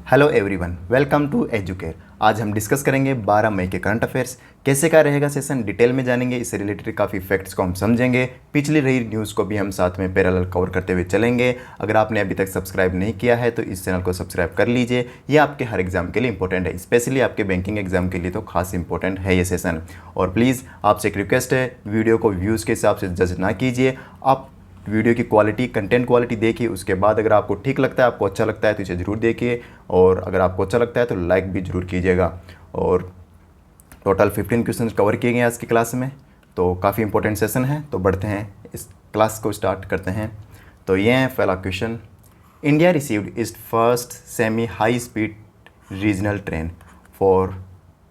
Hello everyone, welcome to Educare. आज हम discuss करेंगे 12 मई के करंट अफेयर्स। कैसे का रहेगा सेशन, डिटेल में जानेंगे। इससे रिलेटेड काफ़ी फैक्ट्स को हम समझेंगे। पिछली रही न्यूज़ को भी हम साथ में पैरेलल कवर करते हुए चलेंगे। अगर आपने अभी तक सब्सक्राइब नहीं किया है तो इस चैनल को सब्सक्राइब कर लीजिए। ये आपके हर एग्जाम के लिए इंपॉर्टेंट है, स्पेशली आपके बैंकिंग एग्जाम के लिए तो खास इंपॉर्टेंट है ये सेशन। और प्लीज़ आपसे एक रिक्वेस्ट है, वीडियो को व्यूज़ के हिसाब से जज ना कीजिए। आप वीडियो की क्वालिटी, कंटेंट क्वालिटी देखिए, उसके बाद अगर आपको ठीक लगता है, आपको अच्छा लगता है तो इसे ज़रूर देखिए। और अगर आपको अच्छा लगता है तो लाइक भी ज़रूर कीजिएगा। और टोटल 15 क्वेश्चन कवर किए गए आज की क्लास में, तो काफ़ी इंपॉर्टेंट सेशन है। तो बढ़ते हैं, इस क्लास को स्टार्ट करते हैं। तो ये है पहला question. India received its first semi high speed regional train for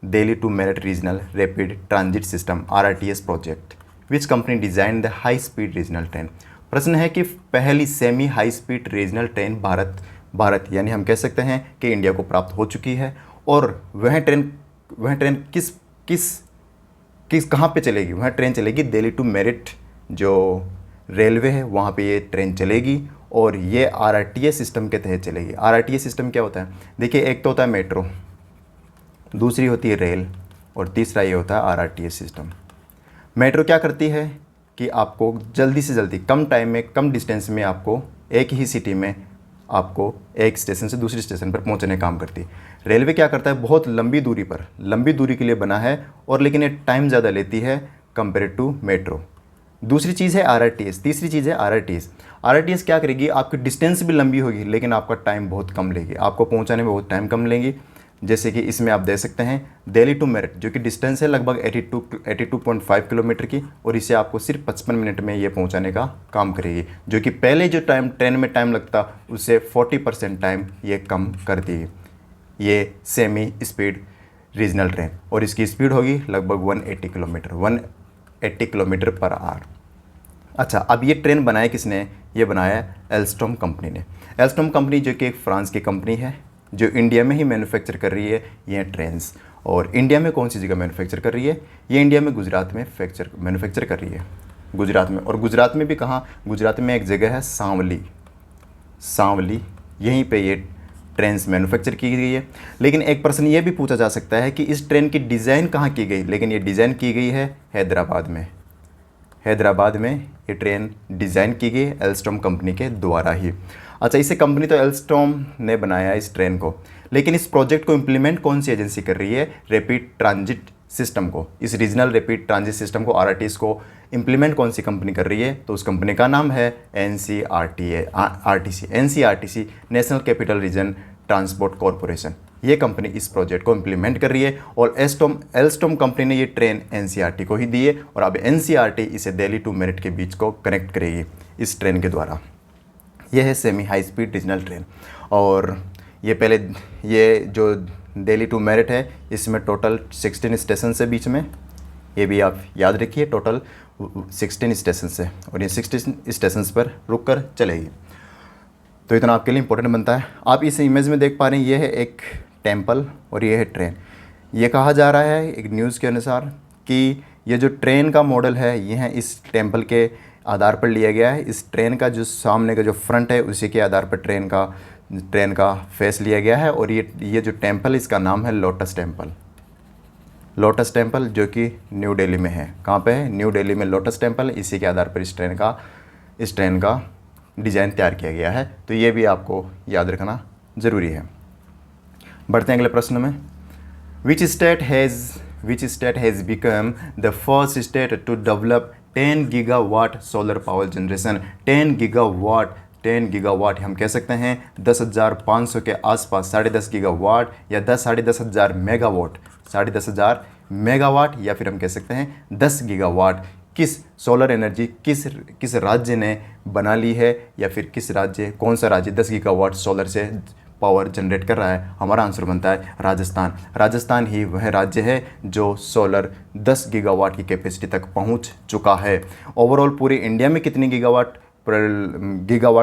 Delhi to Meerut regional rapid transit system RRTS project, which company design the high speed regional train. प्रश्न है कि पहली semi high speed regional train भारत यानी हम कह सकते हैं कि इंडिया को प्राप्त हो चुकी है। और वह ट्रेन किस किस किस कहाँ पे चलेगी? वह ट्रेन चलेगी दिल्ली टू मेरठ, जो रेलवे है वहाँ पे ये ट्रेन चलेगी। और ये RRTS सिस्टम के तहत चलेगी। RRTS सिस्टम क्या होता है? देखिए, एक तो होता है मेट्रो, दूसरी होती है रेल, और तीसरा ये होता है RRTS सिस्टम। मेट्रो क्या करती है कि आपको जल्दी से जल्दी, कम टाइम में, कम डिस्टेंस में आपको एक ही सिटी में आपको एक स्टेशन से दूसरे स्टेशन पर पहुंचने का काम करती है। रेलवे क्या करता है? बहुत लंबी दूरी के लिए बना है, और लेकिन ये टाइम ज़्यादा लेती है कंपेयर टू मेट्रो। दूसरी चीज़ है RRTS, तीसरी चीज़ है RRTS। RRTS क्या करेगी? आपकी डिस्टेंस भी लंबी होगी लेकिन आपका टाइम बहुत कम लेगी, आपको पहुँचाने में बहुत टाइम कम लेगी। जैसे कि इसमें आप दे सकते हैं दिल्ली टू मेरठ, जो कि डिस्टेंस है लगभग 82.5 किलोमीटर की, और इसे आपको सिर्फ 55 मिनट में ये पहुंचाने का काम करेगी, जो कि पहले जो ट्रेन में टाइम लगता उससे 40% टाइम ये कम कर देगी, ये सेमी स्पीड रीजनल ट्रेन। और इसकी स्पीड होगी लगभग 180 किलोमीटर पर आवर। अच्छा, अब ये ट्रेन बनाया किसने? ये बनाया एल्स्टॉम कंपनी ने। एल्स्टॉम कंपनी जो कि एक फ्रांस की कंपनी है, जो इंडिया में ही मैन्युफैक्चर कर रही है ये ट्रेन्स। और इंडिया में कौन सी जगह मैन्युफैक्चर कर रही है? ये इंडिया में गुजरात में मैन्युफैक्चर कर रही है, गुजरात में। और गुजरात में भी कहाँ? गुजरात में एक जगह है सांवली, यहीं पे ये ट्रेन्स मैन्युफैक्चर की गई है। लेकिन एक प्रश्न ये भी पूछा जा सकता है कि इस ट्रेन की डिज़ाइन कहाँ की गई? लेकिन ये डिज़ाइन की गई है हैदराबाद में ये ट्रेन डिज़ाइन की गई एल्स्टॉम कंपनी के द्वारा ही। अच्छा, इसे कंपनी तो एल्स्टॉम ने बनाया इस ट्रेन को, लेकिन इस प्रोजेक्ट को इम्प्लीमेंट कौन सी एजेंसी कर रही है? रैपिड ट्रांजिट सिस्टम को, इस रीजनल रैपिड ट्रांजिट सिस्टम को, RRTS को इम्प्लीमेंट कौन सी कंपनी कर रही है? तो उस कंपनी का नाम है NCRTC, national capital region transport corporation. ये कंपनी इस प्रोजेक्ट को इम्प्लीमेंट कर रही है, और एल्स्टॉम कंपनी ने ये ट्रेन NCRT को ही दी है, और अब NCRT इसे दिल्ली टू मेरठ के बीच को कनेक्ट करेगी इस ट्रेन के द्वारा। यह है semi high speed regional train. और ये जो दिल्ली टू मेरठ है, इसमें टोटल 16 स्टेशन है बीच में, ये भी आप याद रखिए, टोटल 16 स्टेशन है, और ये 16 स्टेशन पर रुक कर चलेगी। तो इतना आपके लिए इंपॉर्टेंट बनता है। आप इस इमेज में देख पा रहे हैं, ये है एक टेम्पल और ये है ट्रेन। ये कहा जा रहा है एक न्यूज़ के अनुसार कि ये जो ट्रेन का मॉडल है ये है इस टेम्पल के आधार पर लिया गया है। इस ट्रेन का जो सामने का जो फ्रंट है उसी के आधार पर ट्रेन का फेस लिया गया है। और ये जो टेम्पल, इसका नाम है लोटस टेम्पल, जो कि न्यू दिल्ली में है। कहाँ पे है? न्यू दिल्ली में लोटस टेम्पल। इसी के आधार पर इस ट्रेन का डिज़ाइन तैयार किया गया है। तो ये भी आपको याद रखना ज़रूरी है। बढ़ते हैं अगले प्रश्न में। Which state has become the first state to develop 10 gigawatt solar power generation? 10 gigawatt हम कह सकते हैं 10,500 के आसपास, 10.5 गीगावाट या 10,500 मेगावाट, 10,500 मेगावाट, या फिर हम कह सकते हैं 10 गीगावाट। किस सोलर एनर्जी किस राज्य ने बना ली है, या फिर कौन सा राज्य 10 गीगावाट सोलर से पावर जनरेट कर रहा है? हमारा आंसर बनता है राजस्थान ही वह राज्य है जो सोलर 10 गीगावाट की कैपेसिटी तक पहुंच चुका है। ओवरऑल पूरे इंडिया में कितनी गीगावाट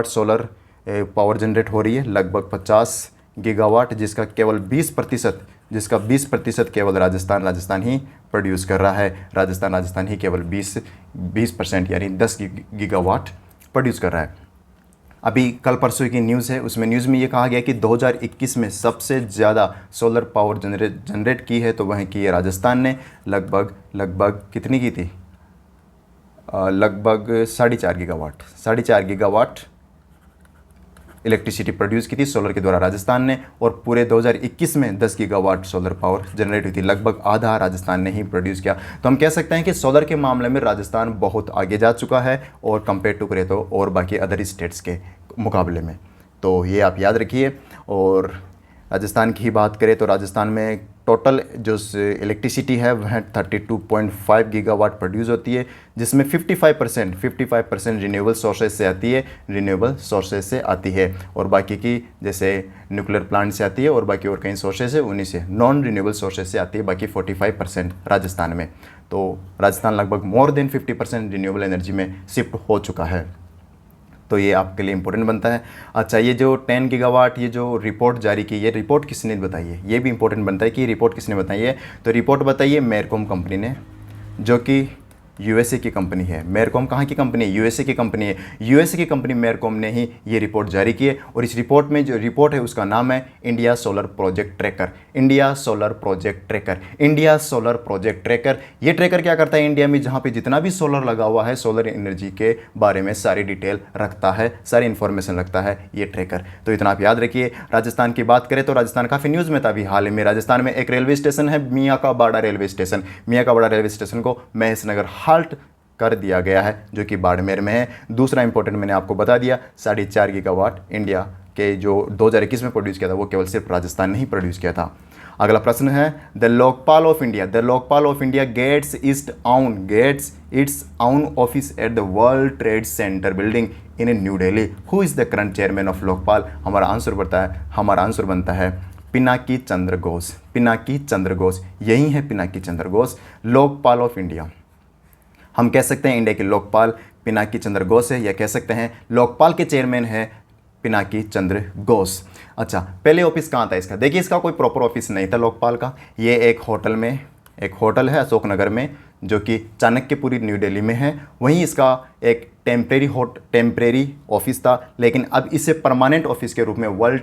सोलर पावर जनरेट हो रही है? लगभग 50 गीगावाट, जिसका 20% केवल राजस्थान ही प्रोड्यूस कर रहा है। राजस्थान ही केवल 20% यानी 10 गीगावाट प्रोड्यूस कर रहा है। अभी कल परसों की न्यूज़ है, उसमें न्यूज़ में ये कहा गया कि 2021 में सबसे ज़्यादा सोलर पावर जनरेट की है तो वह की है राजस्थान ने। लगभग कितनी की थी? लगभग 4.5 गीगावाट इलेक्ट्रिसिटी प्रोड्यूस की थी सोलर के द्वारा राजस्थान ने। और पूरे 2021 में 10 गीगावाट सोलर पावर जनरेट हुई थी। लगभग आधा राजस्थान ने ही प्रोड्यूस किया। तो हम कह सकते हैं कि सोलर के मामले में राजस्थान बहुत आगे जा चुका है और कंपेयर टू करें तो और बाकी अदर स्टेट्स के मुकाबले में। तो ये आप याद रखिए। और राजस्थान की ही बात करें तो राजस्थान में टोटल जो इलेक्ट्रिसिटी है वह 32.5 गीगावाट प्रोड्यूस होती है, जिसमें 55% रिन्यूएबल सोर्सेज से आती है और बाकी की जैसे न्यूक्लियर प्लांट से आती है और बाकी और कई सोर्सेज है उन्हीं से नॉन रिन्यूएबल सोर्सेज से आती है, बाकी 45% राजस्थान में। तो राजस्थान लगभग मोर देन 50% रिन्यूएबल एनर्जी में शिफ्ट हो चुका है। तो ये आपके लिए इंपॉर्टेंट बनता है। अच्छा, ये जो 10 गीगावाट ये जो रिपोर्ट जारी की, ये रिपोर्ट किसने बताई है? ये भी इंपॉर्टेंट बनता है कि रिपोर्ट किसने बताई है। तो रिपोर्ट बताई है मेरकॉम कंपनी ने, जो कि यूएसए की कंपनी है। मेरकॉम कहाँ की कंपनी है? यूएसए की कंपनी है। यूएसए की कंपनी मेरकॉम ने ही ये रिपोर्ट जारी की है। और इस रिपोर्ट में जो रिपोर्ट है उसका नाम है इंडिया सोलर प्रोजेक्ट ट्रैकर। ये ट्रैकर क्या करता है? इंडिया में जहाँ पे जितना भी सोलर लगा हुआ है, सोलर एनर्जी के बारे में सारी डिटेल रखता है, सारी इन्फॉर्मेशन रखता है ये ट्रैकर। तो इतना आप याद रखिए। राजस्थान की बात करें तो राजस्थान काफ़ी न्यूज़ में था अभी हाल ही में। राजस्थान में एक रेलवे स्टेशन है मियाँ का बाड़ा रेलवे स्टेशन को महेशनगर हाल्ट कर दिया गया है, जो कि बाड़मेर में है। दूसरा इंपॉर्टेंट मैंने आपको बता दिया, 4.5 गीगावाट इंडिया के जो 2021 में प्रोड्यूस किया था वो केवल सिर्फ राजस्थान ने ही प्रोड्यूस किया था। अगला प्रश्न है, the Lokpal of India gets its own office at the World Trade Centre building in New Delhi. Who is the current chairman of Lokpal? हमारा आंसर बनता है पिनाकी चंद्र घोष। यही है पिनाकी चंद्र घोष, लोकपाल ऑफ इंडिया। हम कह सकते हैं इंडिया के लोकपाल पिनाकी चंद्र घोष है, या कह सकते हैं लोकपाल के चेयरमैन है पिनाकी चंद्र घोष। अच्छा, पहले ऑफिस कहाँ था इसका? देखिए, इसका कोई प्रॉपर ऑफिस नहीं था लोकपाल का। ये एक होटल है अशोक नगर में, जो कि चाणक्यपुरी न्यू दिल्ली में है। वहीं इसका एक टेम्परेरी ऑफिस था, लेकिन अब इसे परमानेंट ऑफिस के रूप में वर्ल्ड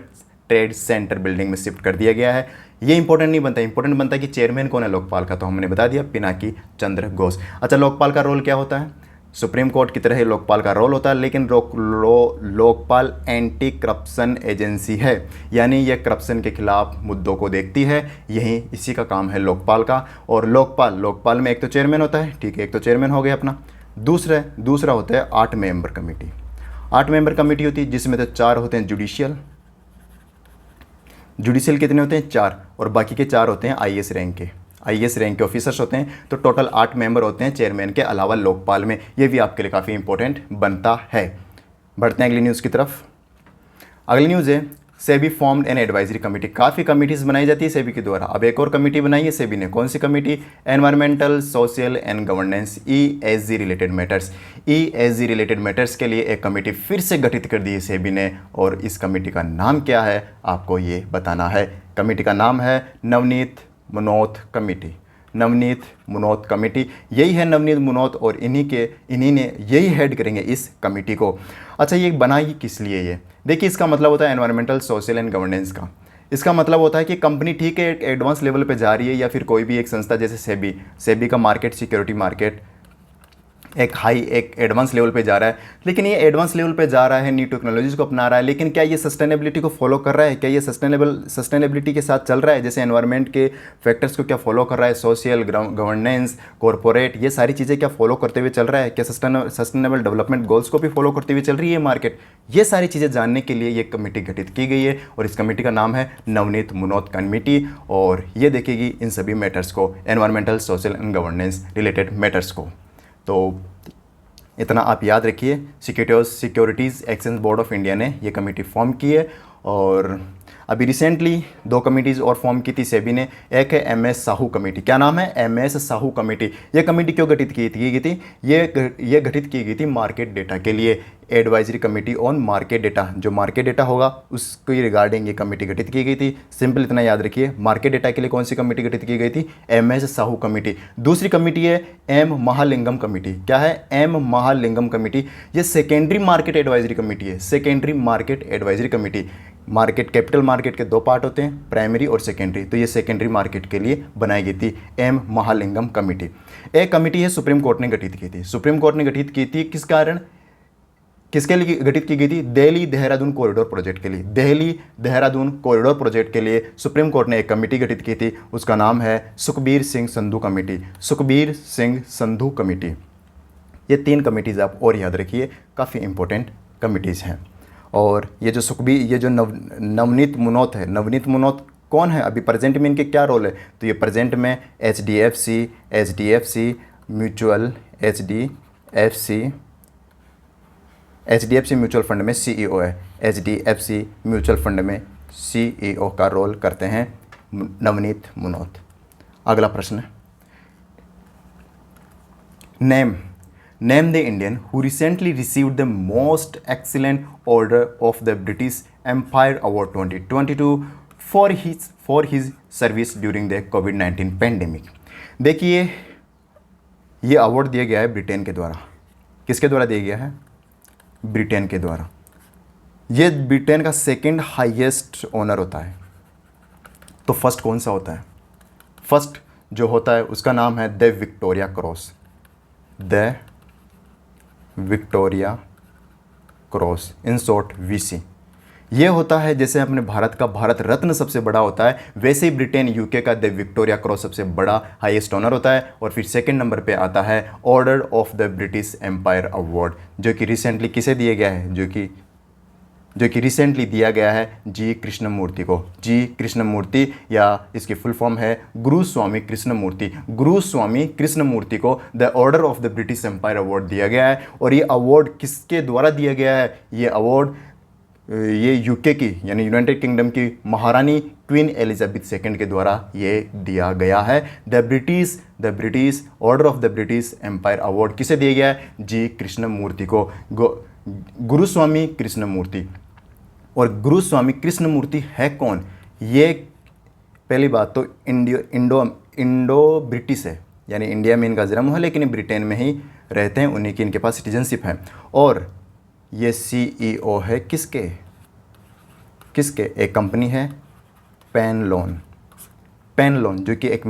ट्रेड सेंटर बिल्डिंग में शिफ्ट कर दिया गया है। ये इंपॉर्टेंट नहीं बनता, इंपॉर्टेंट बनता है कि चेयरमैन कौन है लोकपाल का, तो हमने बता दिया पिनाकी चंद्र घोष। अच्छा, लोकपाल का रोल क्या होता है? सुप्रीम कोर्ट की तरह ही लोकपाल का रोल होता है, लेकिन लोकपाल एंटी करप्शन एजेंसी है, यानी यह करप्शन के खिलाफ मुद्दों को देखती है। यही इसी का काम है लोकपाल का। और लोकपाल में एक तो चेयरमैन होता है, ठीक है, एक तो चेयरमैन हो गया अपना। दूसरा होता है 8 मेंबर कमेटी। 8 मेंबर कमेटी होती है, जिसमें तो 4 होते हैं जुडिशियल कितने होते हैं? 4, और बाकी के 4 होते हैं आईएएस रैंक के ऑफिसर्स होते हैं। तो टोटल 8 मेंबर होते हैं चेयरमैन के अलावा लोकपाल में। ये भी आपके लिए काफ़ी इंपॉर्टेंट बनता है। बढ़ते हैं अगली न्यूज़ की तरफ। अगली न्यूज़ है, SEBI formed an advisory committee. काफ़ी कमेटीज़ बनाई जाती है सेबी के द्वारा, अब एक और कमेटी बनाई है सेबी ने। कौन सी committee? Environmental, social and governance, ESG related matters के लिए एक कमेटी फिर से गठित कर दी है सेबी ने। और इस कमेटी का नाम क्या है आपको ये बताना है। कमेटी का नाम है नवनीत मुनोत कमेटी। यही है नवनीत मुनोत, और इन्हीं ने यही हेड करेंगे इस कमेटी को। अच्छा, ये बनाई किस लिए? ये देखिए, इसका मतलब होता है एनवायरमेंटल, सोशल एंड गवर्नेंस का। इसका मतलब होता है कि कंपनी ठीक है एक एडवांस लेवल पे जा रही है, या फिर कोई भी एक संस्था जैसे सेबी का सिक्योरिटी मार्केट एक एडवांस लेवल पे जा रहा है, लेकिन ये एडवांस लेवल पे जा रहा है, न्यू टेक्नोलॉजीज़ को अपना रहा है, लेकिन क्या ये सस्टेनेबिलिटी को फॉलो कर रहा है? क्या ये सस्टेनेबिलिटी के साथ चल रहा है? जैसे एनवायरनमेंट के फैक्टर्स को क्या फॉलो कर रहा है? सोशल, गवर्नेंस, कॉरपोरेट, ये सारी चीज़ें क्या फॉलो करते हुए चल रहा है? क्या सस्टेनेबल डेवलपमेंट गोल्स को भी फॉलो करते हुए चल रही है मार्केट? ये सारी चीज़ें जानने के लिए ये कमेटी गठित की गई है, और इस कमेटी का नाम है नवनीत मुनोत कमेटी। और ये देखेगी इन सभी मैटर्स को, environmental, social and governance related matters को। तो इतना आप याद रखिए। Securities exchange board of India ने ये कमेटी फॉर्म की है। और अभी रिसेंटली 2 कमिटीज़ और फॉर्म की थी सेबी ने। एक है MS साहू कमेटी। क्या नाम है? MS Sahu committee. ये कमेटी क्यों गठित की गई थी? ये गठित की गई थी मार्केट डेटा के लिए। Advisory committee on market data, जो मार्केट डेटा होगा उसके रिगार्डिंग ये कमेटी गठित की गई थी। सिंपल इतना याद रखिए, मार्केट डेटा के लिए कौन सी कमेटी गठित की गई थी? MS Sahu committee. दूसरी कमेटी है M महालिंगम कमेटी। क्या है? M Mahalingam committee. ये सेकेंडरी मार्केट एडवाइजरी कमेटी है। Secondary market advisory committee. Market, capital market के 2 पार्ट होते हैं, प्राइमरी और सेकेंडरी। तो ये सेकेंडरी मार्केट के लिए बनाई गई थी M महालिंगम कमेटी। एक कमेटी है सुप्रीम कोर्ट ने गठित की थी। सुप्रीम कोर्ट ने गठित की थी किस कारण, किसके लिए गठित की गई थी? दिल्ली देहरादून कॉरिडोर प्रोजेक्ट के लिए। दिल्ली देहरादून कॉरिडोर प्रोजेक्ट के लिए सुप्रीम कोर्ट ने एक कमेटी गठित की थी, उसका नाम है सुखबीर सिंह संधू कमेटी। सुखबीर सिंह संधू कमेटी। ये 3 कमेटीज़ आप और याद रखिए, काफ़ी इंपॉर्टेंट कमेटीज़ हैं। और ये जो नवनीत मुनोत है, नवनीत मुनोत कौन है? अभी प्रेजेंट में इनके क्या रोल है? तो ये प्रेजेंट में HDFC म्यूचुअल फंड में CEO है। HDFC म्यूचुअल फंड में CEO का रोल करते हैं नवनीत मुनोत। अगला प्रश्न है, name the Indian who recently received the most excellent Order of the British Empire award 2022 for his service during the कोविड-19 पेंडेमिक। देखिए, ये अवार्ड दिया गया है ब्रिटेन के द्वारा। किसके द्वारा दिया गया है? ब्रिटेन के द्वारा। ये ब्रिटेन का 2nd हाईएस्ट ऑनर होता है। तो फर्स्ट कौन सा होता है? फर्स्ट जो होता है उसका नाम है the Victoria cross. The Victoria cross, in short VC। ये होता है जैसे अपने भारत का भारत रत्न सबसे बड़ा होता है, वैसे ही ब्रिटेन UK का द विक्टोरिया क्रॉस सबसे बड़ा हाईएस्ट ऑनर होता है। और फिर 2nd नंबर पे आता है Order of the British Empire award, जो कि रिसेंटली किसे दिया गया है? जो कि रिसेंटली दिया गया है G कृष्णमूर्ति को। G कृष्णमूर्ति, या इसकी फुल फॉर्म है गुरुस्वामी कृष्णमूर्ति। गुरुस्वामी कृष्णमूर्ति को the Order of the British Empire award दिया गया है। और ये अवार्ड किसके द्वारा दिया गया है? ये अवार्ड ये UK की, यानी यूनाइटेड किंगडम की महारानी क्वीन एलिजाबेथ II के द्वारा ये दिया गया है। The British Order of the British Empire award किसे दिया गया है? G कृष्णमूर्ति को, गुरुस्वामी कृष्णमूर्ति। और गुरुस्वामी कृष्णमूर्ति है कौन? ये पहली बात तो इंडो ब्रिटिश है, यानी इंडिया में इनका जन्म हुआ लेकिन ब्रिटेन में ही रहते हैं, उन्हीं की इनके पास सिटीजनशिप है। और ये CEO है किसके? एक कंपनी है पेनलोन, जो कि एक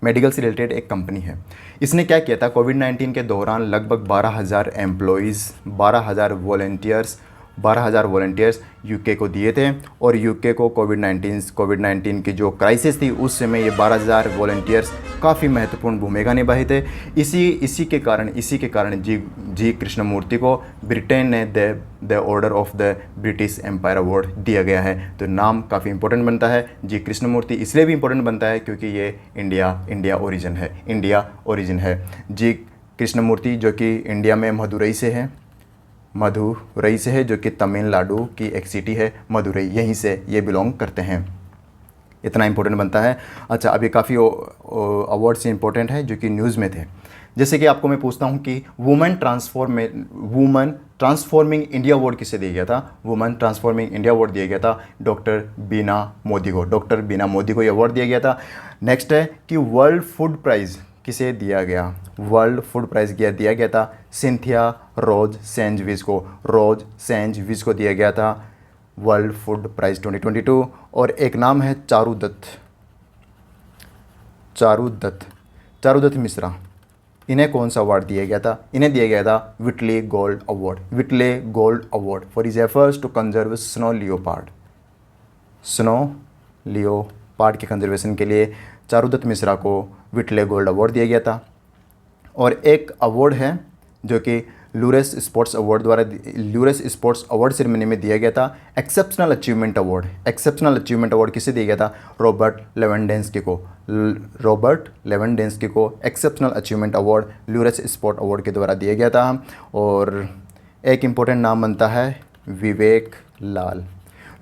मेडिकल से रिलेटेड एक कंपनी है। इसने क्या किया था? कोविड-19 के दौरान लगभग 12,000 एम्प्लॉयज़, 12,000 वॉलंटियर्स UK को दिए थे। और UK को कोविड-19 की जो क्राइसिस थी उस समय ये 12,000 वॉलंटियर्स काफ़ी महत्वपूर्ण भूमिका निभाए थे। इसी के कारण जी कृष्णमूर्ति को ब्रिटेन ने the Order of the British Empire award दिया गया है। तो नाम काफ़ी इंपॉर्टेंट बनता है। जी कृष्णमूर्ति इसलिए भी इंपॉर्टेंट बनता है क्योंकि ये इंडिया ओरिजिन है। जी कृष्णमूर्ति जो कि इंडिया में मदुरई से है, जो कि तमिलनाडु की एक सिटी है मदुरई, यहीं से ये बिलोंग करते हैं। इतना इंपॉर्टेंट बनता है। अच्छा, अभी काफ़ी अवार्ड्स इंपॉर्टेंट है जो कि न्यूज़ में थे। जैसे कि आपको मैं पूछता हूँ कि वुमेन ट्रांसफॉर्मिंग इंडिया अवार्ड किसे दिया गया था? वुमेन ट्रांसफॉर्मिंग इंडिया अवार्ड दिया गया था डॉक्टर बीना मोदी को ये अवार्ड दिया गया था। नेक्स्ट है कि वर्ल्ड फूड प्राइज़ किसे दिया गया? वर्ल्ड फूड प्राइज़ दिया गया था सिंथिया रोज सेंजविज को दिया गया था वर्ल्ड फूड प्राइज़ 2022। और एक नाम है चारुदत्त मिश्रा। इन्हें कौन सा अवार्ड दिया गया था? इन्हें दिया गया था Whitley gold award for his efforts to conserve snow leopard के कंजर्वेशन के लिए चारुदत्त मिश्रा को विटले गोल्ड अवार्ड दिया गया था। और एक अवार्ड है जो कि ल्यूरेस स्पोर्ट्स अवार्ड सेरेमनी में दिया गया था एक्सेप्शनल अचीवमेंट अवार्ड किसे दिया गया था? रॉबर्ट लेवेंडेंस्की को exceptional achievement award Laureus sport award के द्वारा दिया गया था। और एक इम्पोर्टेंट नाम बनता है विवेक लाल।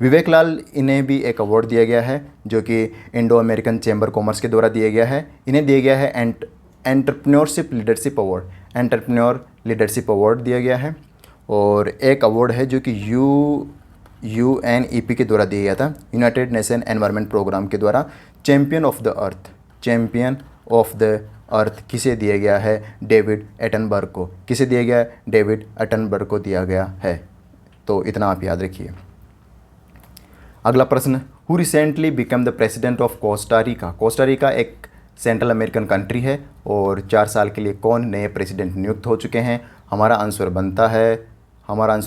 विवेक लाल, इन्हें भी एक अवार्ड दिया गया है जो कि इंडो अमेरिकन चैम्बर कॉमर्स के द्वारा दिया गया है। इन्हें दिया गया है entrepreneurship leadership award, entrepreneur leadership award दिया गया है। और एक अवार्ड है जो कि UNEP के द्वारा दिया गया था, यूनाइटेड नेशन एनवायरनमेंट प्रोग्राम के द्वारा, champion of the earth. Champion of the earth किसे दिया गया है? डेविड एटनबर्ग को। किसे दिया गया है? डेविड एटनबर्ग को दिया गया है। तो इतना आप याद रखिए। अगला प्रश्न, who recently become the president of Costa Rica. Costa Rica एक सेंट्रल अमेरिकन कंट्री है और 4 साल के लिए कौन नए प्रेसिडेंट नियुक्त हो चुके हैं? हमारा आंसर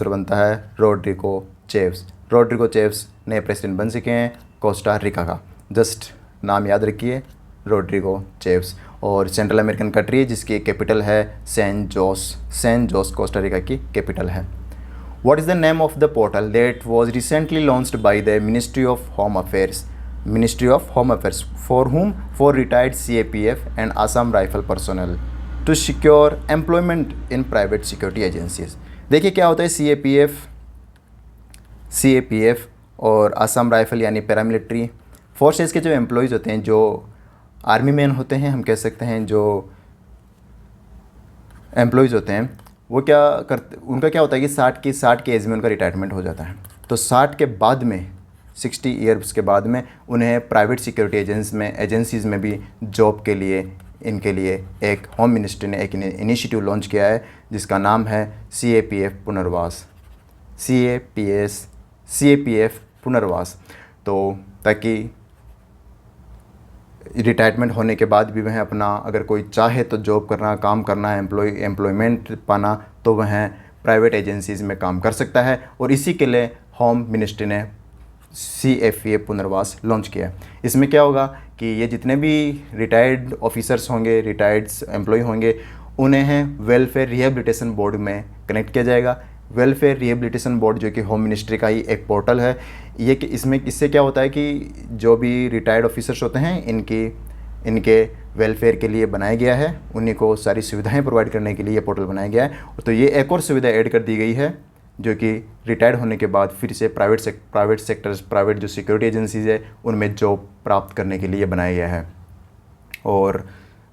बनता है रोड्रिगो चेव्स। रोड्रिगो चेव्स नए प्रेसिडेंट बन चुके हैं कोस्टा रिका का। जस्ट नाम याद रखिए, रोड्रिगो चेव्स। और सेंट्रल अमेरिकन कंट्री जिसकी कैपिटल है सैन जोस कोस्टा रिका की कैपिटल है। What is the name of the portal that was recently launched by the Ministry of Home Affairs? Ministry of Home Affairs for whom? For retired CAPF and Assam Rifle personnel to secure employment in private security agencies. देखिए क्या होता है CAPF और Assam rifle यानी paramilitary forces के जो employees होते हैं, जो आर्मी मैन होते हैं, हम कह सकते हैं जो एम्प्लॉयज़ होते हैं, वो क्या करते, उनका क्या होता है कि 60 की एज में उनका रिटायरमेंट हो जाता है। तो 60 के बाद में 60 ईयर्स के बाद में उन्हें प्राइवेट सिक्योरिटी एजेंसीज़ में भी जॉब के लिए इनके लिए एक होम मिनिस्ट्री ने एक इनिशिएटिव लॉन्च किया है जिसका नाम है CAPF पुनर्वास। CAPF पुनर्वास। तो ताकि रिटायरमेंट होने के बाद भी वह अपना, अगर कोई चाहे तो जॉब करना, काम करना, एम्प्लॉयमेंट पाना, तो वह प्राइवेट एजेंसीज़ में काम कर सकता है। और इसी के लिए होम मिनिस्ट्री ने CAPF पुनर्वास लॉन्च किया। इसमें क्या होगा कि ये जितने भी रिटायर्ड ऑफिसर्स होंगे, रिटायर्ड एम्प्लॉय होंगे, उन्हें वेलफेयर रिहेबिलिटेशन बोर्ड में कनेक्ट किया जाएगा। वेलफेयर रिहेबिलिटेशन बोर्ड जो कि होम मिनिस्ट्री का ही एक पोर्टल है। ये कि इससे क्या होता है कि जो भी रिटायर्ड ऑफिसर्स होते हैं इनके वेलफेयर के लिए बनाया गया है, उन्हीं को सारी सुविधाएं प्रोवाइड करने के लिए ये पोर्टल बनाया गया है। तो ये एक और सुविधा ऐड कर दी गई है जो कि रिटायर्ड होने के बाद फिर से प्राइवेट जो सिक्योरिटी एजेंसीज़ है उनमें जॉब प्राप्त करने के लिए बनाया गया है। और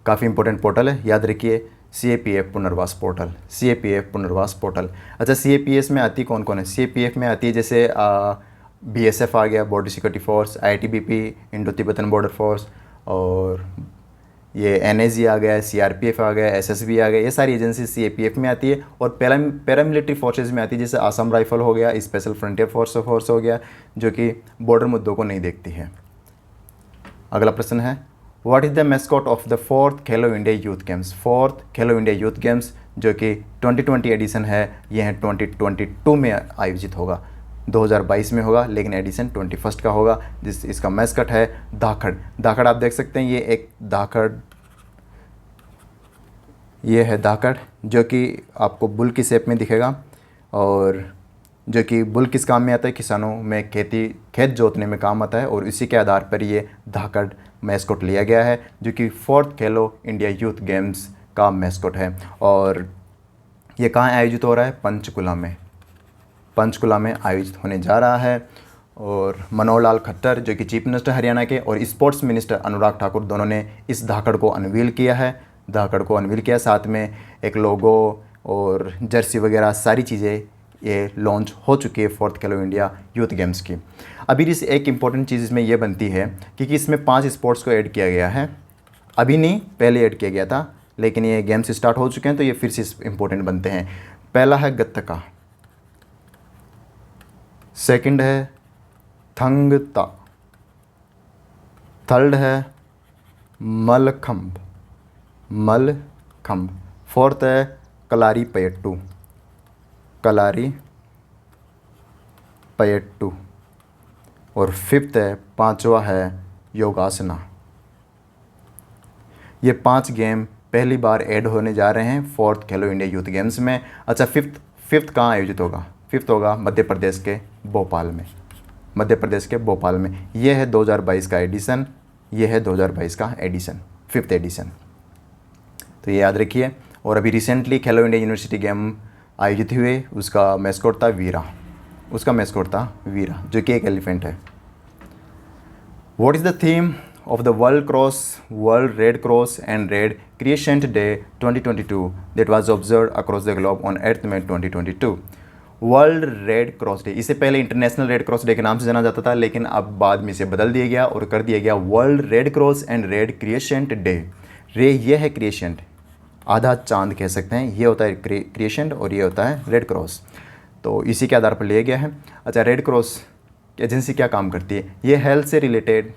काफ़ी इंपॉर्टेंट पोर्टल है, याद रखिए CAPF पुनर्वास पोर्टल। CAPF पुनर्वास पोर्टल। अच्छा, CAPS में आती कौन कौन है? CAPF में आती है जैसे BSF आ गया, border security force, ITBP Indo Tibetan border force, और ये NAG आ गया, CRPF आ गया, SSB आ गया। ये सारी एजेंसी CAPF में आती है। और पैरामिलिट्री फोर्सेज में आती है जैसे असम राइफल हो गया, स्पेशल फ्रंटियर फोर्स हो गया, जो कि बॉर्डर मुद्दों को नहीं देखती है। अगला प्रश्न है, what is the mascot of the 4th Khelo India youth games. 4th Khelo India youth games जो कि 2020 एडिशन है, यह 2022 में आयोजित होगा। 2022 में होगा लेकिन एडिशन 21 का होगा। इसका मैस्कट है धाकड़। धाकड़ आप देख सकते हैं, ये है धाकड़ जो कि आपको बुल की शेप में दिखेगा, और जो कि बुल किस काम में आता है? किसानों में खेत जोतने में काम आता है। और इसी के आधार पर ये धाकड़ मैस्कॉट लिया गया है जो कि 4th खेलो इंडिया यूथ गेम्स का मैस्कॉट है। और ये कहाँ आयोजित हो रहा है? पंचकुला में आयोजित होने जा रहा है। और मनोहर लाल खट्टर जो कि चीफ मिनिस्टर हरियाणा के और स्पोर्ट्स मिनिस्टर अनुराग ठाकुर दोनों ने इस धाकड़ को अनवील किया। साथ में एक लोगो और जर्सी वगैरह सारी चीज़ें ये लॉन्च हो चुकी है 4th खेलो इंडिया यूथ गेम्स की। अभी इस एक इम्पॉर्टेंट चीज़ इसमें यह बनती है क्योंकि इसमें 5 स्पोर्ट्स को ऐड किया गया है। अभी नहीं, पहले ऐड किया गया था, लेकिन ये गेम्स स्टार्ट हो चुके हैं तो ये फिर से इम्पोर्टेंट बनते हैं। पहला है गत्तका, सेकंड है थंगता, थर्ड है मलखंब, 4th है कलारी पयट्टू, और 5th है, 5वां है योगासना। ये 5 गेम पहली बार ऐड होने जा रहे हैं 4th खेलो इंडिया यूथ गेम्स में। अच्छा, फिफ्थ कहाँ आयोजित होगा? 5th होगा मध्य प्रदेश के भोपाल में। यह है 2022 का एडिशन, 5th एडिशन। तो ये याद रखिए। और अभी रिसेंटली खेलो इंडिया यूनिवर्सिटी गेम आयोजित हुए, उसका मैस्कॉट था उसका मैस्कॉट था वीरा, जो कि एक एलिफेंट है। What is the theme of the World Red Cross and Red Crescent Day 2022 that was observed across the globe on Earth May 2022। World red cross day, इससे पहले इंटरनेशनल रेड क्रॉस डे के नाम से जाना जाता था, लेकिन अब बाद में इसे बदल दिया गया और कर दिया गया world red cross and red crescent day. रे ये है क्रिएशेंट, आधा चांद कह सकते हैं, ये होता है क्रिएशेंट और ये होता है रेड क्रॉस, तो इसी के आधार पर लिया गया है। अच्छा, रेड क्रॉस एजेंसी क्या काम करती है? ये हेल्थ से रिलेटेड,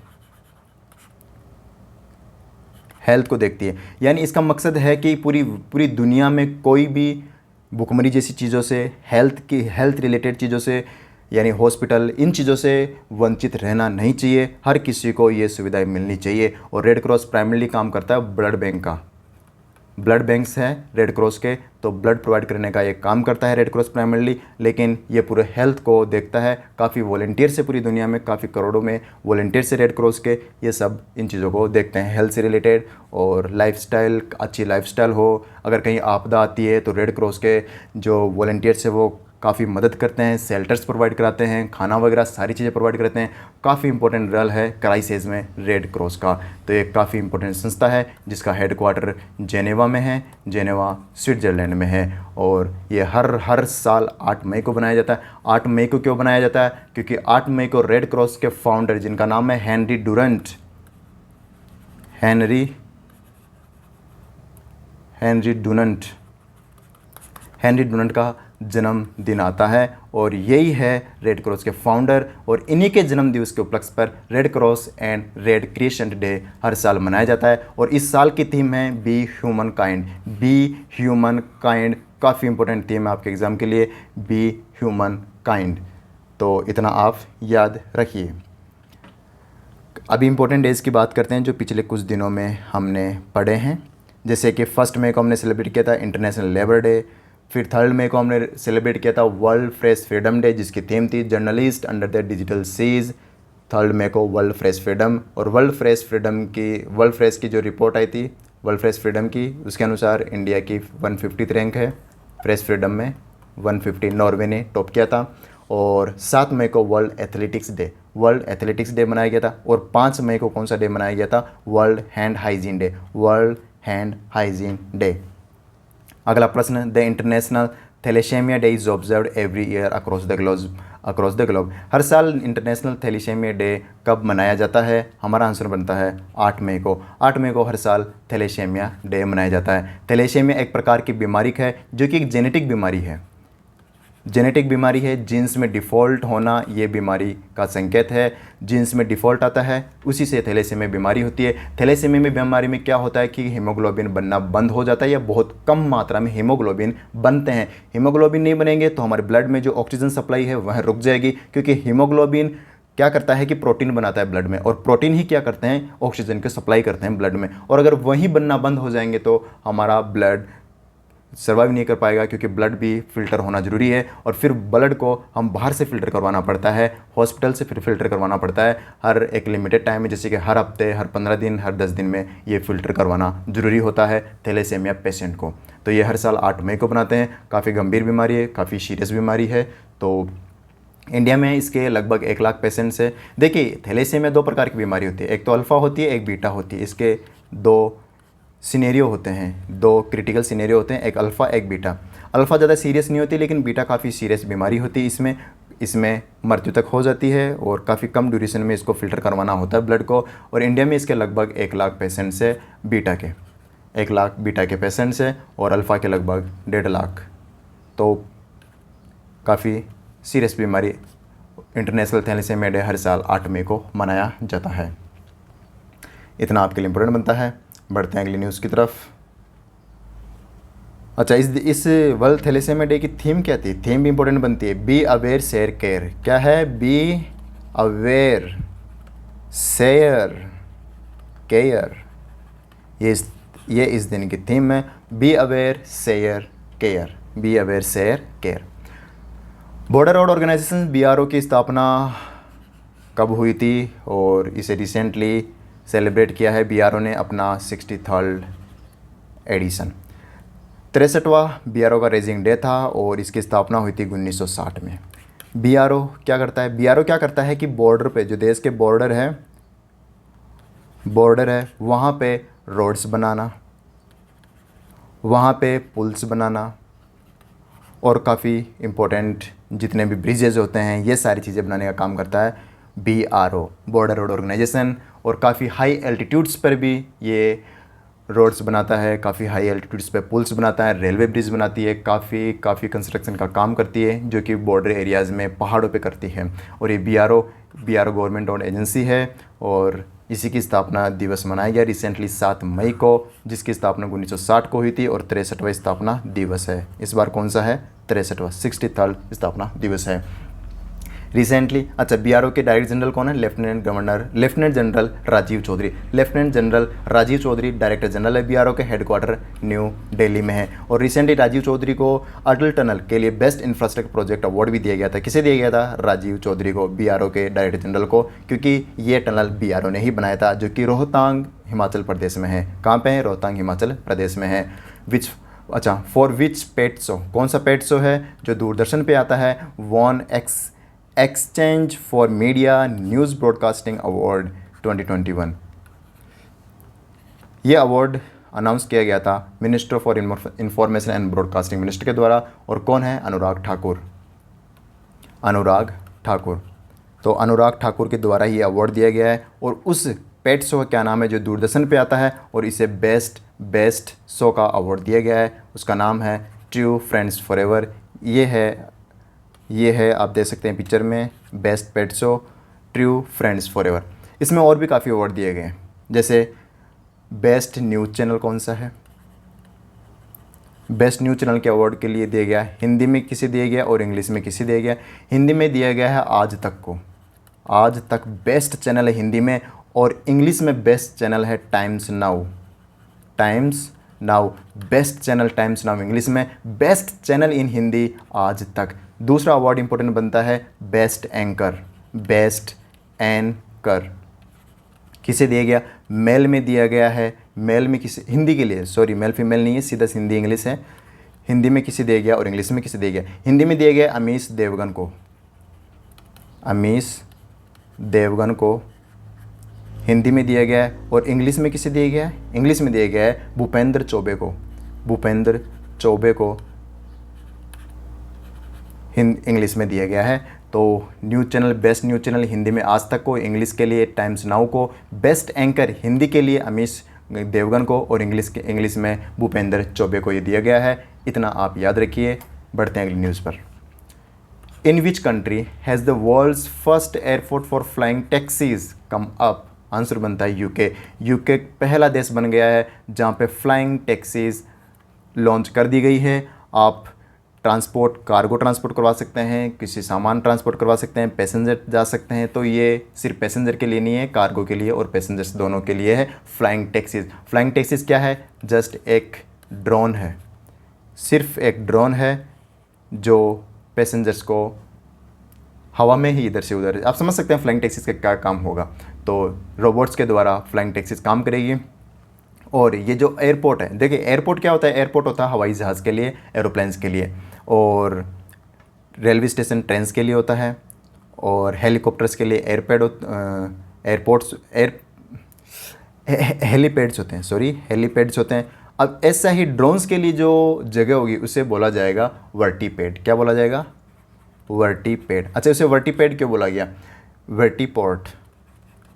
हेल्थ को देखती है, यानी इसका मकसद है कि पूरी दुनिया में कोई भी भुखमरी जैसी चीज़ों से, हेल्थ रिलेटेड चीज़ों से, यानी हॉस्पिटल, इन चीज़ों से वंचित रहना नहीं चाहिए, हर किसी को ये सुविधाएं मिलनी चाहिए। और रेड क्रॉस प्राइमरीली काम करता है ब्लड बैंक का, ब्लड बैंक्स हैं रेड क्रॉस के, तो ब्लड प्रोवाइड करने का ये काम करता है रेड क्रॉस प्राइमरीली, लेकिन ये पूरे हेल्थ को देखता है। काफ़ी वॉलंटियर से पूरी दुनिया में, काफ़ी करोड़ों में वॉलंटियर से रेड क्रॉस के, ये सब इन चीज़ों को देखते हैं, हेल्थ से रिलेटेड और लाइफस्टाइल, अच्छी लाइफस्टाइल हो। अगर कहीं आपदा आती है तो रेड क्रॉस के जो वॉलंटियर्स है वो काफ़ी मदद करते हैं, शेल्टर्स प्रोवाइड कराते हैं, खाना वगैरह सारी चीज़ें प्रोवाइड करते हैं। काफ़ी इंपॉर्टेंट रोल है क्राइसिस में रेड क्रॉस का। तो ये काफ़ी इंपॉर्टेंट संस्था है जिसका हेडक्वार्टर जेनेवा में है, जेनेवा स्विट्ज़रलैंड में है। और ये हर साल 8 मई को बनाया जाता है। 8 मई को क्यों बनाया जाता है? क्योंकि 8 मई को रेड क्रॉस के फाउंडर, जिनका नाम है हेनरी डुनंट का जन्मदिन आता है और यही है रेड क्रॉस के फाउंडर। और इन्हीं के जन्म दिवस के उपलक्ष्य पर red cross and red crescent day हर साल मनाया जाता है। और इस साल की थीम है बी ह्यूमन काइंड। काफ़ी इंपॉर्टेंट थीम है आपके एग्ज़ाम के लिए, बी ह्यूमन काइंड। तो इतना आप याद रखिए। अभी इंपॉर्टेंट डेज़ की बात करते हैं जो पिछले कुछ दिनों में हमने पढ़े हैं। जैसे कि 1 मई को हमने सेलिब्रेट किया था इंटरनेशनल लेबर डे, फिर 3 मई को हमने सेलिब्रेट किया था वर्ल्ड प्रेस फ्रीडम डे, जिसकी थीम थी journalist under the digital siege. 3 मई को वर्ल्ड प्रेस फ्रीडम, और वर्ल्ड प्रेस की जो रिपोर्ट आई थी वर्ल्ड प्रेस फ्रीडम की, उसके अनुसार इंडिया की 150th रैंक है प्रेस फ्रीडम में, 150, नॉर्वे ने टॉप किया था। और 7 मई को वर्ल्ड एथलेटिक्स डे मनाया गया था। और 5 मई को कौन सा डे मनाया गया था? World hand hygiene day. अगला प्रश्न, the international thalassemia day is observed every year across the globe. हर साल इंटरनेशनल थैलेसेमिया डे कब मनाया जाता है? हमारा आंसर बनता है 8 मई को। 8 मई को हर साल थैलेसेमिया डे मनाया जाता है। थैलेसेमिया एक प्रकार की बीमारी है जो कि एक जेनेटिक बीमारी है। जीन्स में डिफ़ॉल्ट होना ये बीमारी का संकेत है। जीन्स में डिफ़ॉल्ट आता है, उसी से थैलेसेमिया बीमारी होती है। थैलेसेमिया में बीमारी में क्या होता है कि हीमोग्लोबिन बनना बंद हो जाता है या बहुत कम मात्रा में हीमोग्लोबिन बनते हैं। हीमोग्लोबिन नहीं बनेंगे तो हमारे ब्लड में जो ऑक्सीजन सप्लाई है वह रुक जाएगी, क्योंकि हीमोग्लोबिन क्या करता है कि प्रोटीन बनाता है ब्लड में, और प्रोटीन ही क्या करते हैं? ऑक्सीजन को सप्लाई करते हैं ब्लड में। और अगर वही बनना बंद हो जाएंगे तो हमारा ब्लड सर्वाइव नहीं कर पाएगा, क्योंकि ब्लड भी फ़िल्टर होना ज़रूरी है। और फिर ब्लड को हम बाहर से फ़िल्टर करवाना पड़ता है, हॉस्पिटल से फिर फ़िल्टर करवाना पड़ता है हर एक लिमिटेड टाइम में, जैसे कि हर हफ्ते, हर 15 दिन, हर 10 दिन में ये फ़िल्टर करवाना ज़रूरी होता है थैलेसेमिया पेशेंट को। तो ये हर साल 8 मई को बनाते हैं। काफ़ी गंभीर बीमारी है, काफ़ी सीरियस बीमारी है। तो इंडिया में इसके लगभग 1 लाख पेशेंट्स है। देखिए, थैलेसेमिया 2 प्रकार की बीमारी होती है, एक तो अल्फ़ा होती है, एक बीटा होती है। इसके 2 सिनेरियो होते हैं, 2 क्रिटिकल सिनेरियो होते हैं, एक अल्फ़ा एक बीटा। अल्फ़ा ज़्यादा सीरियस नहीं होती, लेकिन बीटा काफ़ी सीरियस बीमारी होती है। इसमें मृत्यु तक हो जाती है और काफ़ी कम ड्यूरेशन में इसको फ़िल्टर करवाना होता है ब्लड को। और इंडिया में इसके लगभग 1 लाख पेशेंट्स है बीटा के, 1 लाख बीटा के पेशेंट्स है, और अल्फ़ा के लगभग 1.5 लाख। तो काफ़ी सीरियस बीमारी। इंटरनेशनल थैलेसेमिया डे हर साल 8 मई को मनाया जाता है। इतना आपके लिए इम्पोर्टेंट बनता है। बढ़ते हैं अगली न्यूज़ की तरफ। अच्छा, इस वर्ल्ड थैलेसेमिया डे की थीम क्या थी? थीम भी इंपॉर्टेंट बनती है, बी अवेयर शेयर केयर। क्या है? Be aware share care. ये इस दिन की थीम है, be aware share care. Border Road Organisation BRO की स्थापना कब हुई थी? और इसे रिसेंटली सेलिब्रेट किया है BRO ने अपना 63rd एडिशन। 63वां BRO का रेजिंग डे था और इसकी स्थापना हुई थी 1960 में। बीआरओ क्या करता है? बीआरओ क्या करता है कि बॉर्डर पे, जो देश के बॉर्डर है वहाँ पे रोड्स बनाना, वहाँ पे पुल्स बनाना और काफ़ी इम्पोर्टेंट जितने भी ब्रिजेज होते हैं ये सारी चीज़ें बनाने का काम करता है बीआरओ, बॉर्डर रोड ऑर्गेनाइजेशन। और काफ़ी हाई एल्टीट्यूड्स पर भी ये रोड्स बनाता है, काफ़ी हाई एल्टीट्यूड्स पे पुल्स बनाता है, रेलवे ब्रिज बनाती है, काफ़ी कंस्ट्रक्शन का काम करती है जो कि बॉर्डर एरियाज़ में पहाड़ों पे करती है। और ये बीआरओ गवर्नमेंट ओन एजेंसी है और इसी की स्थापना दिवस मनाया गया रिसेंटली 7 मई को, जिसकी स्थापना 1960 को हुई थी और 63वां स्थापना दिवस है। इस बार कौन सा है? 63वां, 63rd स्थापना दिवस है रिसेंटली। अच्छा, बीआरओ के डायरेक्टर जनरल कौन है? Lieutenant general Rajiv Chaudhary. Lieutenant general Rajiv Chaudhary director general है बीआरओ के, हेडक्वार्टर न्यू दिल्ली में है। और रिसेंटली राजीव चौधरी को अटल टनल के लिए बेस्ट इंफ्रास्ट्रक्चर प्रोजेक्ट अवार्ड भी दिया गया था। किसे दिया गया था? राजीव चौधरी को, बीआरओ के डायरेक्टर जनरल को, क्योंकि ये टनल बीआरओ ने ही बनाया था जो कि रोहतांग हिमाचल प्रदेश में है। कहाँ पे है? रोहतांग हिमाचल प्रदेश में है। फॉर विच पेट शो, कौन सा पेट शो है जो दूरदर्शन पे आता है? Won exchange for media news broadcasting award 2021। ये अवार्ड अनाउंस किया गया था minister for information and broadcasting minister के द्वारा। और कौन है? अनुराग ठाकुर। तो अनुराग ठाकुर के द्वारा ये अवार्ड दिया गया है। और उस पेट शो क्या नाम है जो दूरदर्शन पे आता है और इसे बेस्ट शो का अवार्ड दिया गया है? उसका नाम है ट्रू फ्रेंड्स फॉरएवर। ये है आप देख सकते हैं पिक्चर में, best pet show true friends forever. इसमें और भी काफ़ी अवार्ड दिए गए हैं, जैसे बेस्ट न्यूज़ चैनल कौन सा है? बेस्ट न्यूज़ चैनल के अवार्ड के लिए दिया गया, हिंदी में किसे दिया गया और इंग्लिश में किसे दिया गया? हिंदी में दिया गया है आज तक को। आज तक बेस्ट चैनल है हिंदी में, और इंग्लिश में बेस्ट चैनल है times now. Best channel times now English में, बेस्ट चैनल इन हिंदी आज तक। दूसरा अवार्ड इंपॉर्टेंट बनता है बेस्ट एंकर। किसे दिया गया? मेल में दिया गया है। मेल में किसे? हिंदी के लिए, सॉरी, मेल फीमेल नहीं है, सीधा हिंदी इंग्लिश है। हिंदी में किसे दिया गया और इंग्लिश में किसे दिया गया? हिंदी में दिया गया अमीश देवगन को हिंदी में दिया गया है। और इंग्लिश में किसे दिया गया है? इंग्लिश में दिया गया है भूपेंद्र चौबे को इंग्लिश में दिया गया है। तो news channel, best news channel Hindi में आज तक को, इंग्लिश के लिए टाइम्स नाउ को, बेस्ट एंकर हिंदी के लिए अमीश देवगन को और इंग्लिश में भूपेंद्र चौबे को ये दिया गया है। इतना आप याद रखिए। बढ़ते हैं अगली न्यूज़ पर। In which country has the world's first airport for flying taxis come up? Answer बनता है यूके पहला देश बन गया है जहाँ पे फ्लाइंग टैक्सीज लॉन्च कर दी गई है। आप कार्गो ट्रांसपोर्ट करवा सकते हैं, किसी सामान ट्रांसपोर्ट करवा सकते हैं, पैसेंजर जा सकते हैं। तो ये सिर्फ पैसेंजर के लिए नहीं है, कार्गो के लिए और पैसेंजर्स दोनों के लिए है फ्लाइंग टैक्सीज क्या है? जस्ट एक ड्रोन है, सिर्फ एक ड्रोन है जो पैसेंजर्स को हवा में ही इधर से उधर, आप समझ सकते हैं फ्लाइंग टैक्सीज का क्या काम होगा। तो रोबोट्स के द्वारा फ्लाइंग टैक्सीज काम करेगी। और ये जो एयरपोर्ट है, देखिए एयरपोर्ट क्या होता है? एयरपोर्ट होता है हवाई जहाज़ के लिए, एरोप्लेन्स के लिए, और रेलवे स्टेशन ट्रेन्स के लिए होता है, और हेलीकॉप्टर्स के लिए हेलीपैड्स होते हैं। अब ऐसा ही ड्रोन्स के लिए जो जगह होगी उसे बोला जाएगा वर्टीपेड। क्या बोला जाएगा? वर्टीपेड। अच्छा, उसे वर्टीपेड क्यों बोला गया?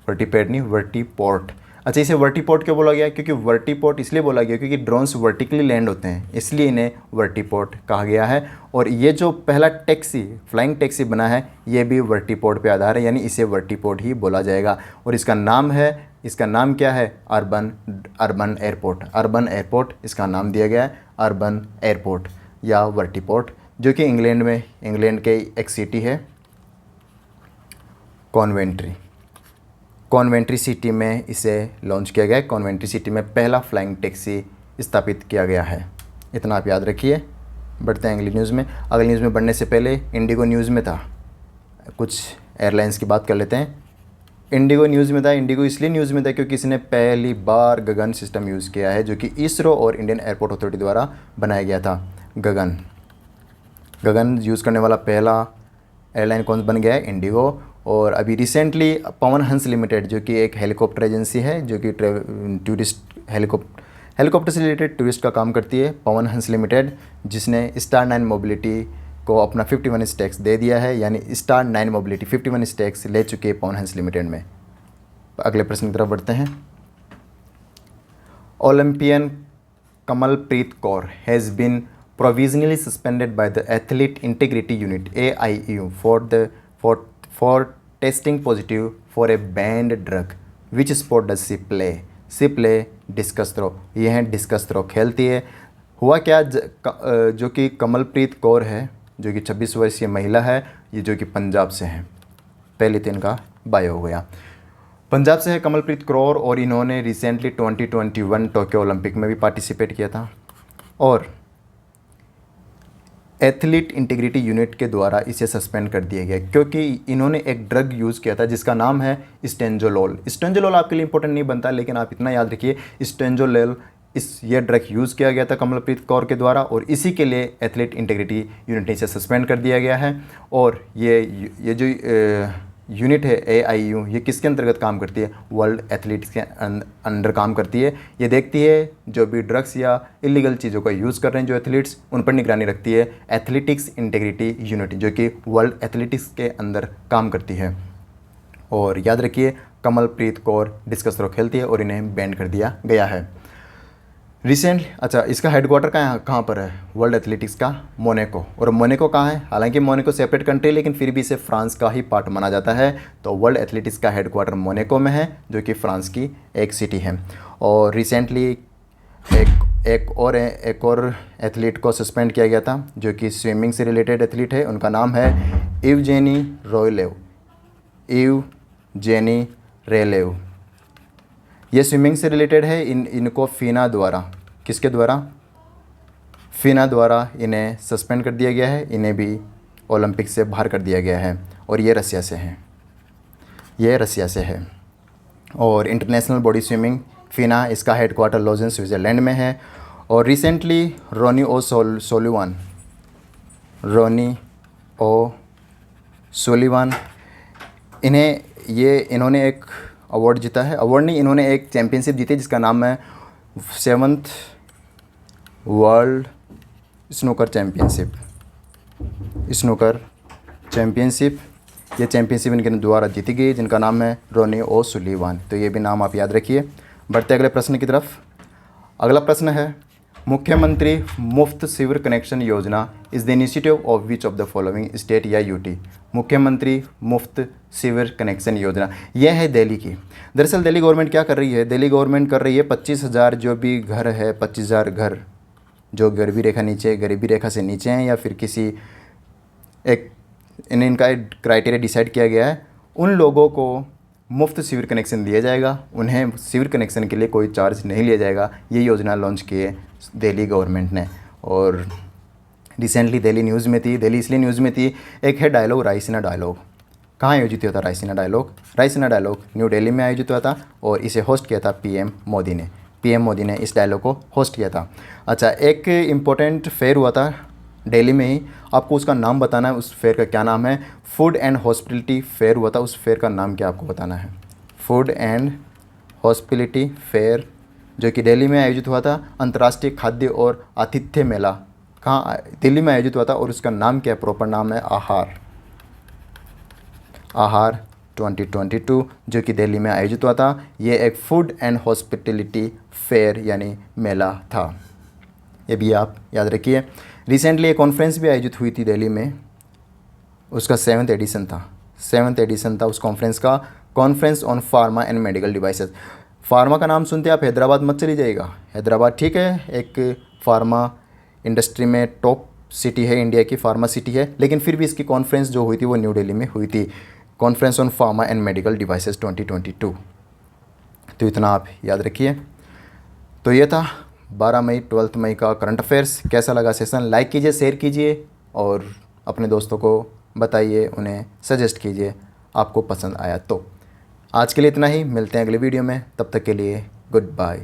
वर्टीपेड नहीं, वर्टीपोर्ट। अच्छा, इसे वर्टीपोर्ट क्यों बोला गया? क्योंकि वर्टीपोर्ट इसलिए बोला गया क्योंकि ड्रोन्स वर्टिकली लैंड होते हैं, इसलिए इन्हें वर्टीपोर्ट कहा गया है। और ये जो पहला फ्लाइंग टैक्सी बना है ये भी वर्टीपोर्ट पे आधार है, यानी इसे वर्टीपोर्ट ही बोला जाएगा। और इसका नाम क्या है? अर्बन एयरपोर्ट इसका नाम दिया गया है, अर्बन एयरपोर्ट या वर्टीपोर्ट, जो कि इंग्लैंड के एक सिटी है कॉन्वेंट्री सिटी में इसे लॉन्च किया गया है। कॉन्वेंट्री सिटी में पहला फ्लाइंग टैक्सी स्थापित किया गया है। इतना आप याद रखिए। बढ़ते हैं अगली न्यूज़ में। अगली न्यूज़ में बढ़ने से पहले इंडिगो न्यूज़ में था, कुछ एयरलाइंस की बात कर लेते हैं। इंडिगो न्यूज़ में था, इंडिगो इसलिए न्यूज़ में था क्योंकि इसने पहली बार गगन सिस्टम यूज़ किया है, जो कि इसरो और इंडियन एयरपोर्ट अथॉरिटी द्वारा बनाया गया था। गगन यूज़ करने वाला पहला एयरलाइन कौन बन गया है? इंडिगो। और अभी रिसेंटली पवन हंस लिमिटेड जो कि एक हेलीकॉप्टर एजेंसी है जो कि टूरिस्ट हेलीकॉप्टर से रिलेटेड टूरिस्ट का काम करती है, पवन हंस लिमिटेड, जिसने स्टार 9 मोबिलिटी को अपना 51 स्टेक्स दे दिया है, यानी स्टार 9 मोबिलिटी 51 स्टेक्स ले चुकी है पवन हंस लिमिटेड में। अगले प्रश्न की तरफ बढ़ते हैं। Olympian Kamalpreet Kaur has been provisionally suspended by the Athlete Integrity Unit AIU for testing positive for a banned drug. Which sport does she play? She play discus throw। ये है डिस्कस थ्रो खेलती है। हुआ क्या, जो कि कमलप्रीत कौर है जो कि 26 वर्षीय महिला है, ये जो कि पंजाब से है। पहले तो इनका बायो हो गया। पंजाब से है कमलप्रीत कौर और इन्होंने रिसेंटली 2021 टोक्यो ओलंपिक में भी पार्टिसिपेट किया था और एथलीट इंटीग्रिटी यूनिट के द्वारा इसे सस्पेंड कर दिया गया क्योंकि इन्होंने एक ड्रग यूज़ किया था जिसका नाम है स्टेंजोलोल। स्टेंजोलोल आपके लिए इंपॉर्टेंट नहीं बनता, लेकिन आप इतना याद रखिए स्टेंजोलोल ये ड्रग यूज़ किया गया था कमलप्रीत कौर के द्वारा और इसी के लिए एथलीट इंटीग्रिटी यूनिट ने इसे सस्पेंड कर दिया गया है। और ये जो यूनिट है AIU, ये किसके अंतर्गत काम करती है? वर्ल्ड एथलीट्स के अंडर काम करती है। ये देखती है जो भी ड्रग्स या इलीगल चीज़ों का यूज़ कर रहे हैं जो एथलीट्स, उन पर निगरानी रखती है एथलेटिक्स इंटीग्रिटी यूनिट जो कि वर्ल्ड एथलेटिक्स के अंदर काम करती है। और याद रखिए कमलप्रीत कौर डिस्कस थ्रो खेलती है और इन्हें बैन कर दिया गया है रिसेंटली। अच्छा, इसका हेडक्वार्टर कहाँ पर है? वर्ल्ड एथलेटिक्स का मोनाको। और मोनाको कहाँ है? हालांकि मोनाको सेपरेट कंट्री लेकिन फिर भी इसे फ्रांस का ही पार्ट माना जाता है। तो वर्ल्ड एथलेटिक्स का हेडक्वार्टर मोनाको में है जो कि फ्रांस की एक सिटी है। और रिसेंटली एक और एथलीट को सस्पेंड किया गया था जो कि स्विमिंग से रिलेटेड एथलीट है। उनका नाम है इवजेनी रेलेव। ये स्विमिंग से रिलेटेड है। इनको फीना द्वारा, किसके द्वारा? फीना द्वारा इन्हें सस्पेंड कर दिया गया है। इन्हें भी ओलंपिक से बाहर कर दिया गया है और ये रसिया से है। और इंटरनेशनल बॉडी स्विमिंग फीना, इसका हेडक्वार्टर लोजेन स्विट्ज़रलैंड में है। और रिसेंटली रोनी ओ सोलिवान इन्होंने एक अवार्ड जीता है। अवार्ड नहीं, इन्होंने एक चैम्पियनशिप जीती जिसका नाम है 7th वर्ल्ड स्नूकर चैम्पियनशिप। ये चैम्पियनशिप इनके द्वारा जीती गई जिनका नाम है रोनी ओ सुलीवान। तो ये भी नाम आप याद रखिए। बढ़ते अगले प्रश्न की तरफ। अगला प्रश्न है, मुख्यमंत्री मुफ्त सिविर कनेक्शन योजना is the initiative of which of the following state या यूटी? मुख्यमंत्री मुफ्त सिविर कनेक्शन योजना यह है दिल्ली की। दरअसल दिल्ली गवर्नमेंट क्या कर रही है? दिल्ली गवर्नमेंट कर रही है 25,000 जो भी घर है, 25,000 घर जो गरीबी रेखा से नीचे हैं या फिर किसी एक इनका क्राइटेरिया डिसाइड किया गया है, उन लोगों को मुफ्त सिविर कनेक्शन दिया जाएगा। उन्हें सिविर कनेक्शन के लिए कोई चार्ज नहीं लिया जाएगा। ये योजना लॉन्च की है दिल्ली गवर्नमेंट ने। और रिसेंटली दिल्ली न्यूज़ में थी। दिल्ली इसलिए न्यूज़ में थी, एक है डायलॉग रायसीना डायलॉग। कहाँ आयोजित हुआ था रायसीना डायलॉग? न्यू दिल्ली में आयोजित हुआ था और इसे होस्ट किया था पीएम मोदी ने इस डायलॉग को होस्ट किया था। अच्छा, एक इम्पोर्टेंट फेयर हुआ था दिल्ली में ही, आपको उसका नाम बताना है। उस फेयर का क्या नाम है? फूड एंड हॉस्पिटलिटी फेयर हुआ था। उस फेयर का नाम क्या आपको बताना है? फूड एंड हॉस्पिटलिटी फेयर जो कि दिल्ली में आयोजित हुआ था। अंतर्राष्ट्रीय खाद्य और आतिथ्य मेला कहाँ? दिल्ली में आयोजित हुआ था और उसका नाम क्या, प्रॉपर नाम है आहार 2022 जो कि दिल्ली में आयोजित हुआ था। ये एक फूड एंड हॉस्पिटलिटी फेयर यानी मेला था। ये भी आप याद रखिए। रिसेंटली एक कॉन्फ्रेंस भी आयोजित हुई थी दिल्ली में, उसका 7th एडिशन था उस कॉन्फ्रेंस का, conference on pharma and medical devices. Pharma का नाम सुनते आप हैदराबाद मत चली जाइएगा। हैदराबाद ठीक है, एक फार्मा इंडस्ट्री में टॉप सिटी है, इंडिया की फार्मा सिटी है, लेकिन फिर भी इसकी कॉन्फ्रेंस जो हुई थी वो न्यू दिल्ली में हुई थी, conference on pharma and medical devices 2022। तो इतना आप याद रखिए। तो ये था 12 मई 12 मई का करंट अफेयर्स। कैसा लगा सेशन? लाइक कीजिए, शेयर कीजिए और अपने दोस्तों को बताइए, उन्हें सजेस्ट कीजिए आपको पसंद आया तो। आज के लिए इतना ही, मिलते हैं अगले वीडियो में, तब तक के लिए गुड बाय।